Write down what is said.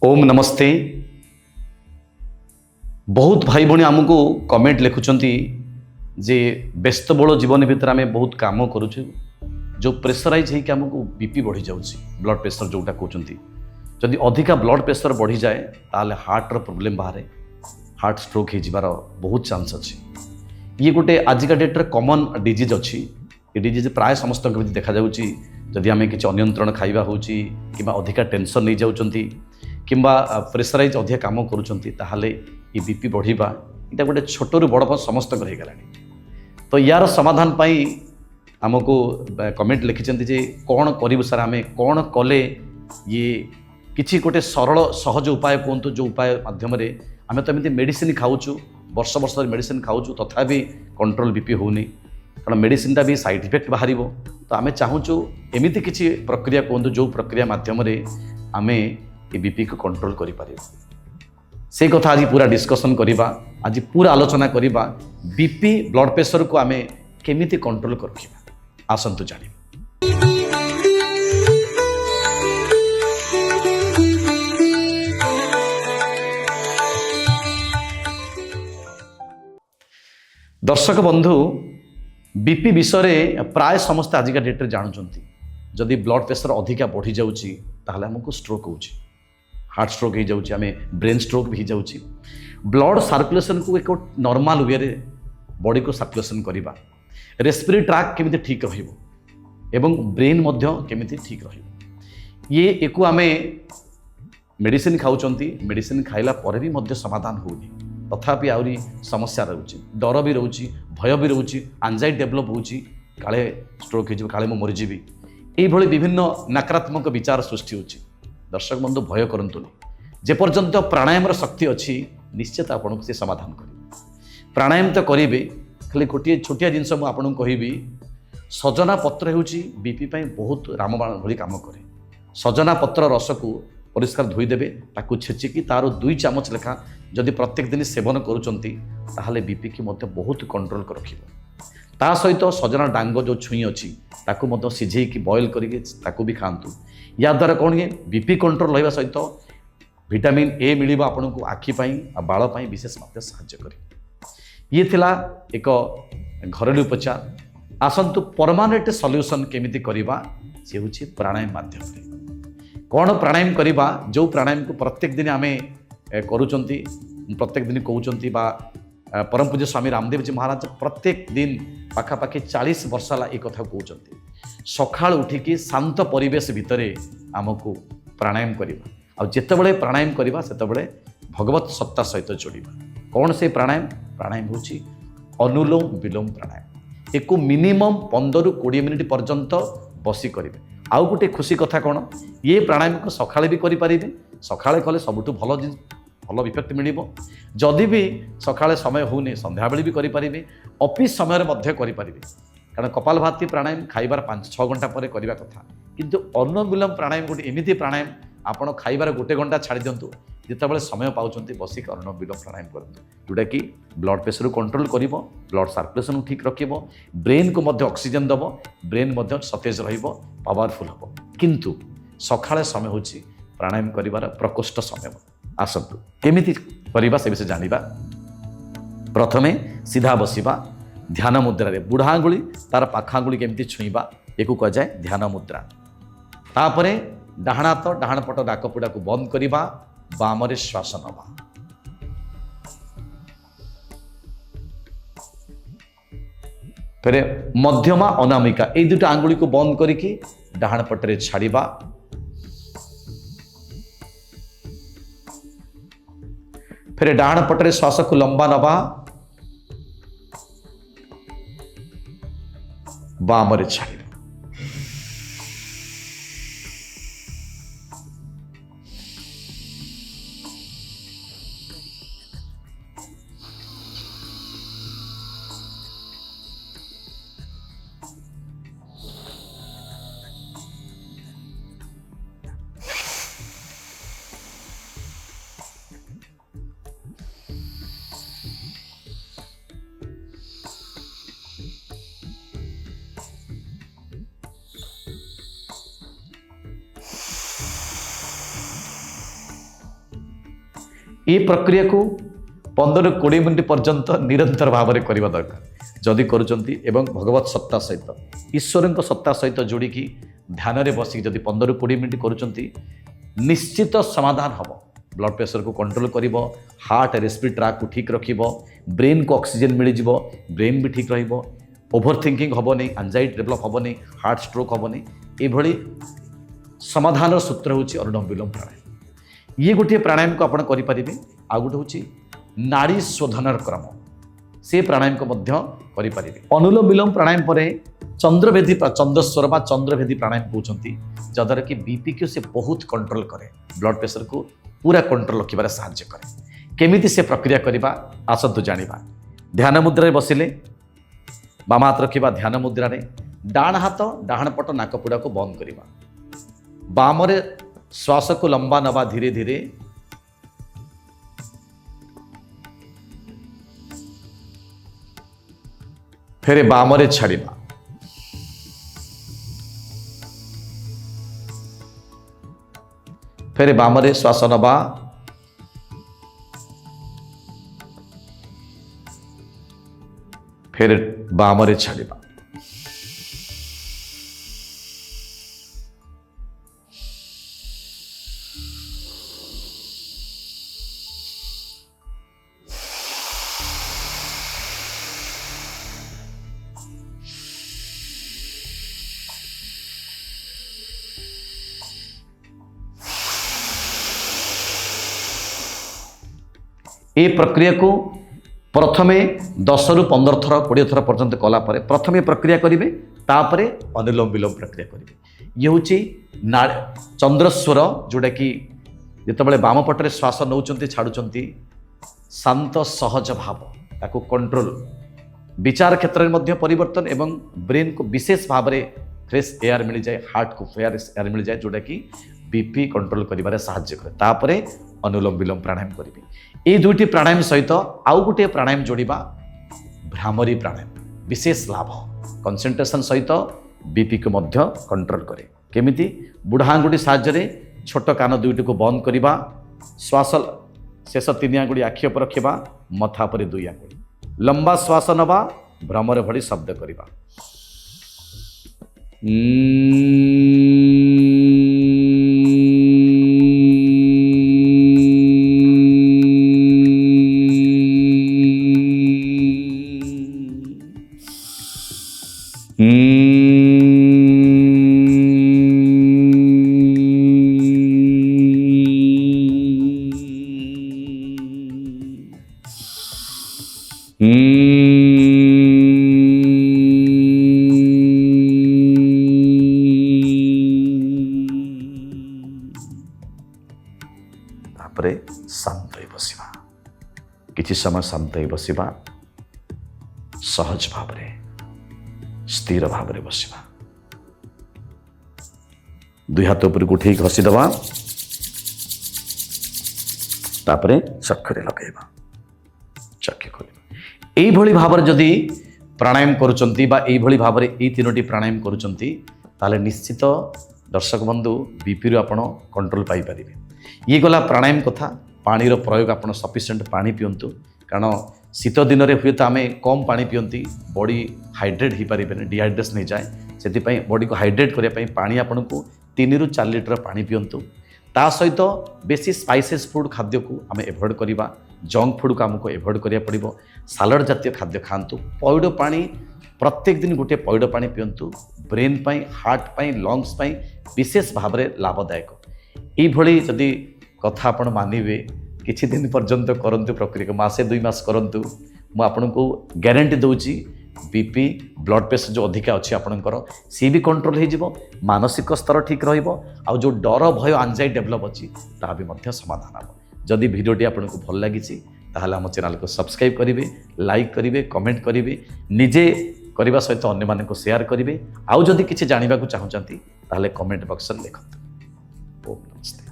ओम नमस्ते। बहुत भाई भाई आमको कमेंट लिखुंट जे व्यस्तबोल जीवन भितर आम बहुत काम करुचु जो प्रेसराइज होकर आमको बीपी बढ़ी जाऊँगी ब्लड प्रेशर जोटा कहते जदि अधिका ब्लड प्रेशर बढ़ी जाए ताले हार्टर प्रोब्लेम बाहर हार्ट स्ट्रोक हो बहुत चांस अच्छी। ये गोटे आजिका डेट्रे कमन डिजीज अच्छी। ये डिजीज प्राय समस्त देखा जदि आम किसी अनियंत्रण खाଇବା होची किंबा अधिका टेंशन नहीं जाउचंती किंबा प्रेसराइज अधिक काम करुँचे ये बीपी बढ़िबा इटा गोटे छोटू बड़ समस्त हो गला। तो यार समाधान पाई आमको कमेंट लिखिं जे कौन करूँ सर आम कौन कले ये किसी गोटे सरल सहज उपाय कहतु जो उपाय माध्यम आम तो एमती मेडिसिन खाऊँ वर्ष वर्ष मेडिसिन खाऊँ तथापि कंट्रोल बीपी होनी कारण मेडिसिनटा भी साइड इफेक्ट बाहर। तो आम चाहूँ एमती किसी प्रक्रिया कहतु जो प्रक्रिया माध्यम आम ये बीपी को कंट्रोल करें से कथा आज पूरा डिस्कसन करवा आज पूरा आलोचना करवा बीपी ब्लड प्रेशर को आम केमिति कंट्रोल कर आसतु जान। दर्शक बंधु बीपी विषय प्राय समस्त आजिका डेट्रे जानते जदि ब्लड प्रेशर अधिका बढ़ी जाऊँगी ताहले हमको स्ट्रोक हो हार्ट स्ट्रोक हो जाऊँगी आम ब्रेन स्ट्रोक भी हो ब्लड सर्कुलेशन को एक नॉर्मल वे रे बॉडी को सर्कुलेशन करवा रेस्पिरेटरी ट्रैक केमिति ठीक रहिबो एवं ब्रेन मध्य केमिति ठीक रहिबो ये एको आम मेडिसिन खाऊँच मेडिसिन खाइला पर भी मध्य समाधान होनी तथापि आहरी समस्या रोचे डर भी रोचे भय भी रोचे एंजाइटी डेभलप होची काले स्ट्रोक हो काले मरीजी ये विभिन्न नकारात्मक विचार सृष्टि होची। दर्शक बंधु भय करंतुनी जेपर्यंत प्राणायाम शक्ति अच्छी निश्चित आपको से समाधान करेंगे। प्राणायाम तो करेंगे खाली गोटे छोटिया जिनस मुझे कहबी सजना पत्र होची बीपी बहुत रामबाण भली काम करे। सजना पत्र रस को परिष्कार धोईदेवे ताकू छेचिकी तार 2 चामच लेखा जदि प्रत्येक दिन सेवन करुँच ताहले बीपी की मध्य बहुत कंट्रोल कर रखिबो। ता सहित सजना डांग जो छुई अच्छी ताकू मध्य सिझेकी बॉयल करके ताकू भी खातु या द्वारा कौन कि बीपी कंट्रोल रहा सहित विटामिन ए मिल आपको आखिपाई बाल विशेष मत साहाय्य करे। ये थिला एक घरेलू उपचार। आसंतु परमानेंट सॉल्यूशन केमिति करवा से हूँ प्राणायाम माध्यम कौन प्राणायाम करवा जो प्राणायाम को प्रत्येक दिन आम करुँच प्रत्येक दिन कहते परम पूज्य स्वामी रामदेव जी महाराज प्रत्येक दिन पाखापाखि 40 वर्ष है एक कथा कहते सका उठिकी शांत परिवेश भितर आमको प्राणायाम करवा आ जितेबले प्राणायाम करवा से भगवत सत्ता सहित जोड़ा। कौन से प्राणायाम प्राणायाम हूँ अनुलोम विलोम प्राणायाम एक मिनिमम 15 ରୁ 20 मिनिट पर्यंत बसी करेंगे। आउ गोटे खुशी कथा कौन ये प्राणायाम को सकाଳେ भी करें सकाଳେ कले सबुठ भल इफेक्ट मिल जदि भी सकाଳେ समय होनी संध्या बेले भी करें ऑफिस समय करें कारण कपालभाति प्राणायाम खाइबार 5-6 घंटा पर करने कथा किंतु अनुलोम विलोम प्राणायाम गोटे एमती प्राणायाम आपण खाइबार 1 घंटा छाड़ी दिंतु जितेबाला समय पाँच बसिक अनुलोम विलोम प्राणायाम करूँ जोटा कि ब्लड प्रेशर को कंट्रोल कर ब्लड सर्कुलेशन ठीक रखिब ब्रेन को मध्य ऑक्सीजन दब ब्रेन मध्य सतेज पावरफुल हम किंतु सकाଳେ समय हूँ प्राणायाम कर प्रकोष्ठ समय। आसतु केमिति करवा से विषय जानिबा। प्रथमे सीधा बसिबा ध्यान मुद्रा रे बुढ़ा आंगुली तार पाख आंगुली केमिति छुईबा एकु कह जाए ध्यान मुद्रा। तापरे डाहाण हाथ डाहाण पट नाकपुड़ा को बंद करवा बामरे श्वास नवा फिर मध्यमा अनामिका ये 2टा आंगुली को बंद करके डाहाण पटरे छाड़िबा फिर डाहाण पटरे श्वास को लंबा नवा बामरे छाड़िबा ये प्रक्रिया को 15-20 मिनिट पर्यंत निरंतर भाव में करवा दरकार जदि करुँच एवं भगवत सत्ता सहित ईश्वर सत्ता सहित जोड़िकी ध्यान में बसिक जदि 15-20 मिनिट करुँच निश्चित समाधान हम ब्लड प्रेशर को कंट्रोल करिवो, हार्ट रेस्पिरेटरी ट्रैक को ठीक रखिवो, ब्रेन को ऑक्सीजन मिल जिवो, ब्रेन भी ठीक रहिवो, ओभर थिंकिंग हबनी, एंजाइटी डेवलप हबनी, हार्ट स्ट्रोक हबनी। एभली समाधान सूत्र होची अनुलोम विलोम प्राणायाम। ये गोटे प्राणायाम को आपण करि परिबे। आ गोटे होची नाड़ी शोधनर क्रम, से प्राणायाम को मध्य करि परिबे। अनुलोम विलोम प्राणायाम परे चंद्रभेदी चंद्रस्वर बा चंद्रभेदी प्राणायाम कहते जद्वारा कि बीपी को से बहुत कंट्रोल करे, ब्लड प्रेशर को पूरा कंट्रोल रखिबार साहाय्य करे। केमिति से प्रक्रिया करबा आसतु जानिबा। ध्यान मुद्रा रे बसिले बाम हाथ रखिबा, ध्यान मुद्रा रे डाण हाथ डाहण पट नाकपुड़ा को बंद करबा, बाम रे श्वास को लंबा नवा धीरे धीरे, फेरे बाम रे छाड़िबा, फेरे बाम रे श्वास नवा, फिर बाम रे छाड़िबा। ये प्रक्रिया को प्रथमे 10 ରୁ 15 थर 20 थर पर्यंत कला परे प्रथमे प्रक्रिया करेंगे, तापरे अनुलोम विलोम प्रक्रिया करेंगे। ये हूँ चंद्रस्वर जोटा कि जितेबाला बाम पटरे श्वास नौचंती छाड़ुचंती शांत सहज भाव ताको कंट्रोल, विचार क्षेत्र में मध्य परिवर्तन एवं ब्रेन को विशेष भाव में फ्रेश एयर मिल जाए, हार्ट को फ्रेश एयर मिल जाए जोटा कि बीपी कंट्रोल करिबारे साहाय्य करे। तापरे अनुलोम विलोम प्राणायाम करेंगे। ये दुईटी प्राणायाम सहित आउ गोटे प्राणायाम जोड़िबा भ्रामरी प्राणायाम, विशेष लाभ कंसंट्रेशन सहित बीपी को मध्य कंट्रोल करे। केमिति बुढ़ा आंगुठी साहाय्य छोट कान दुईटी को बंद करवा, श्वास शेष 3 आंगुठी आखि पर रखा, मथा पर 2 आंगुठी, लंबा श्वास नवा, भ्रमर भली शब्द करवा। तापरे शांत बसिबा, किछि समय शांत बसिबा, सहज भाव रे स्थिर भाव रे बसिबा। 2 हाथ ऊपर को ठीक घसी दबा, तापरे चक्षुरे लगेबा, चक्षु खोलिबा। एई भली भाव रे जदि प्राणायाम करूचंती बा एई भली भाव रे एई 3टी प्राणायाम करूचंती ताले निश्चित दर्शक बंधु बीपी रो आपण कंट्रोल पाई परिबे। ये गला प्राणायाम कथा। पानीर प्रयोग आप सफिशिएंट पानी पिंतु, कारण शीत दिन में हुए तो आम कम पानी पिंती बॉडी हाइड्रेट हो पारे, डिहाइड्रेशन हो जाए। से बॉडी को हाइड्रेट करने पानी आपन को 3 ରୁ 4 लीटर पानी पिंतु। ता सहित बेसी स्पाइसेस फूड खाद्य को आम एभॉइड करवा, जंक फूड को आमको एभॉइड करा पड़ो, सालाड जातीय खाद्य खातु, पैड पानी प्रत्येक दिन गोटे पैड पानी पिंतु। ब्रेन पाई, हार्ट पाई, लंग्स पाई विशेष भाव में लाभदायक। ये जदि कथा आपण मानिबे किछि दिन पर्यंत करंतु, प्रक्रिया मासे 2 मास करंतु, मु आपनको गारंटी दूची बीपी ब्लड प्रेशर जो अधिका अच्छी आपणकर सी भी कंट्रोल हो जिवो, मानसिक स्तर ठीक रहिबो, आ जो डर भय एंजाइटी डेवलप अच्छी ता भी मध्य समाधान हम। जदि वीडियोटी आपको भल लगी ताहले हम चैनल को सब्सक्राइब करेंगे, लाइक करेंगे, कमेंट करेंगे, निजे करने सहित अन्य मानक शेयर करेंगे। आउ जदि किछि जानिबा को चाहूचंती ताहले कमेंट बॉक्स में लिखंतु। ओम नमस्ते।